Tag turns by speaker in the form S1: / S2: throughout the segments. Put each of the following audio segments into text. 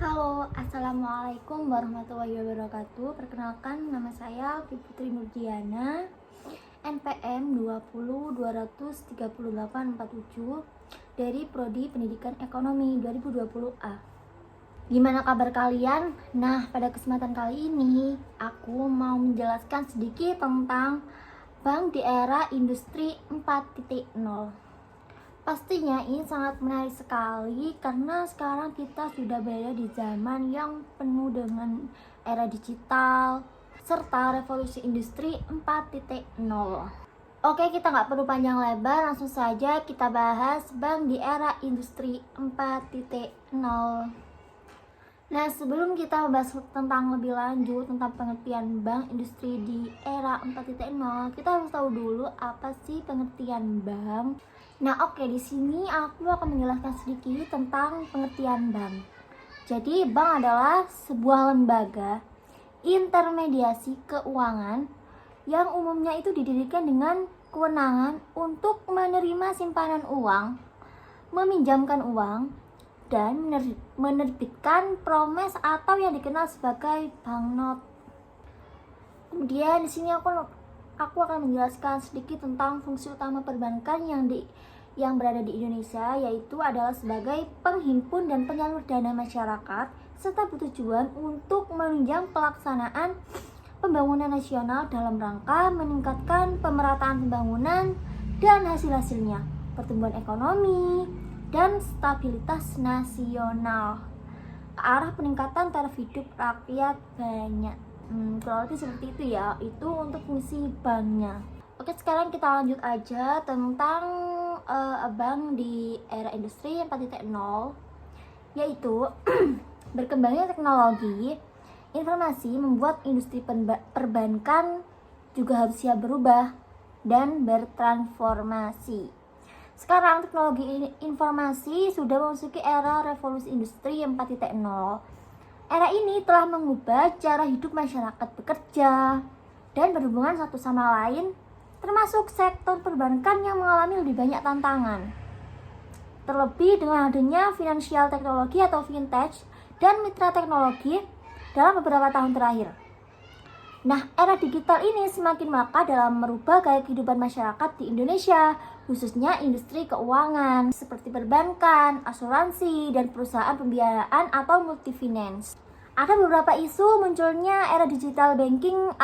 S1: Halo, Assalamualaikum warahmatullahi wabarakatuh. Perkenalkan, nama saya Putri Nurdiana, NPM 2023847 dari Prodi Pendidikan Ekonomi 2020A. Gimana kabar kalian? Nah, pada kesempatan kali ini aku mau menjelaskan sedikit tentang bank di era industri 4.0. Pastinya ini sangat menarik sekali karena sekarang kita sudah berada di zaman yang penuh dengan era digital serta revolusi industri 4.0. Oke, kita nggak perlu panjang lebar, langsung saja kita bahas bank di era industri 4.0. Nah, sebelum kita membahas tentang lebih lanjut tentang pengertian bank industri di era 4.0, kita harus tahu dulu apa sih pengertian bank. Nah, oke, di sini aku akan menjelaskan sedikit tentang pengertian bank. Jadi, bank adalah sebuah lembaga intermediasi keuangan yang umumnya itu didirikan dengan kewenangan untuk menerima simpanan uang, meminjamkan uang, dan menerbitkan promes atau yang dikenal sebagai banknot. Kemudian di sini aku akan menjelaskan sedikit tentang fungsi utama perbankan yang berada di Indonesia, yaitu adalah sebagai penghimpun dan penyalur dana masyarakat serta bertujuan untuk menunjang pelaksanaan pembangunan nasional dalam rangka meningkatkan pemerataan pembangunan dan hasil-hasilnya, pertumbuhan ekonomi, dan stabilitas nasional ke arah peningkatan taraf hidup rakyat banyak. Kurang lebih seperti itu ya, itu untuk fungsi banknya. Oke, sekarang kita lanjut aja tentang bank di era industri 4.0, yaitu berkembangnya teknologi informasi membuat industri perbankan juga harus siap berubah dan bertransformasi. Sekarang teknologi informasi sudah memasuki era revolusi industri 4.0. Era ini telah mengubah cara hidup masyarakat bekerja dan berhubungan satu sama lain, termasuk sektor perbankan yang mengalami lebih banyak tantangan. Terlebih dengan adanya financial teknologi atau fintech dan mitra teknologi dalam beberapa tahun terakhir. Nah, era digital ini semakin melekat dalam merubah gaya kehidupan masyarakat di Indonesia, khususnya industri keuangan seperti perbankan, asuransi, dan perusahaan pembiayaan atau multifinance. Ada beberapa isu munculnya era digital banking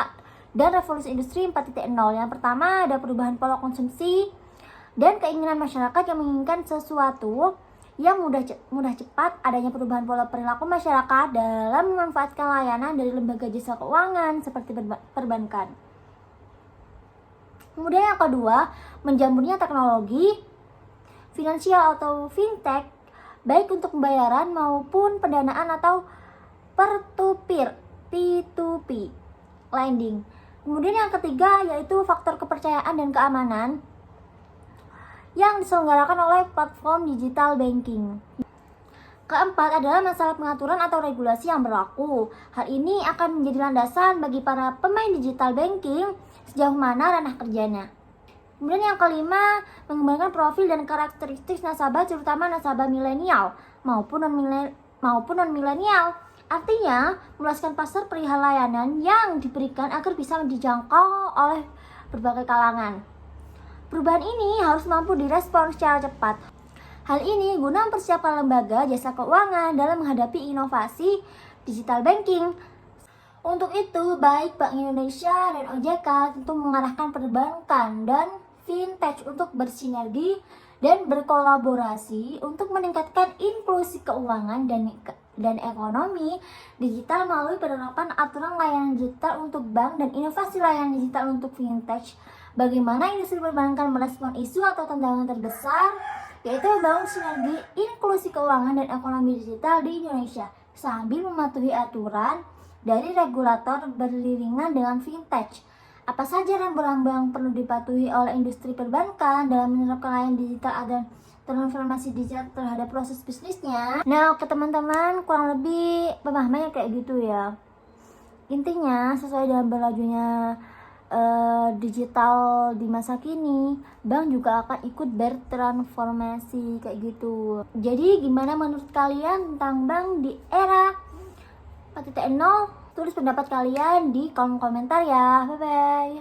S1: dan revolusi industri 4.0. Yang pertama ada perubahan pola konsumsi dan keinginan masyarakat yang menginginkan sesuatu yang mudah cepat, adanya perubahan pola perilaku masyarakat dalam memanfaatkan layanan dari lembaga jasa keuangan seperti perbankan. Kemudian yang kedua, menjamurnya teknologi finansial atau fintech, baik untuk pembayaran maupun pendanaan atau peer-to-peer, P2P lending. Kemudian yang ketiga yaitu faktor kepercayaan dan keamanan yang diselenggarakan oleh platform digital banking. Keempat adalah masalah pengaturan atau regulasi yang berlaku. Hal ini akan menjadi landasan bagi para pemain digital banking sejauh mana ranah kerjanya. Kemudian yang kelima, mengembangkan profil dan karakteristik nasabah, terutama nasabah milenial maupun non-milenial. Artinya, meluaskan pasar perihal layanan yang diberikan agar bisa dijangkau oleh berbagai kalangan. Perubahan ini harus mampu direspons secara cepat. Hal ini guna mempersiapkan lembaga jasa keuangan dalam menghadapi inovasi digital banking. Untuk itu, baik Bank Indonesia dan OJK tentu mengarahkan perbankan dan fintech untuk bersinergi dan berkolaborasi untuk meningkatkan inklusi keuangan dan ekonomi digital melalui penerapan aturan layanan digital untuk bank dan inovasi layanan digital untuk fintech. Bagaimana industri perbankan merespon isu atau tantangan terbesar, yaitu membangun sinergi inklusi keuangan dan ekonomi digital di Indonesia sambil mematuhi aturan dari regulator beriringan dengan fintech. Apa saja rambu-rambu perlu dipatuhi oleh industri perbankan dalam menerapkan layanan digital dan transformasi digital terhadap proses bisnisnya? Nah, oke teman-teman, kurang lebih pemahamannya kayak gitu ya. Intinya, sesuai dengan berlajunya digital di masa kini, bank juga akan ikut bertransformasi kayak gitu. Jadi gimana menurut kalian tentang bank di era 4.0? Tulis pendapat kalian di kolom komentar ya. Bye bye.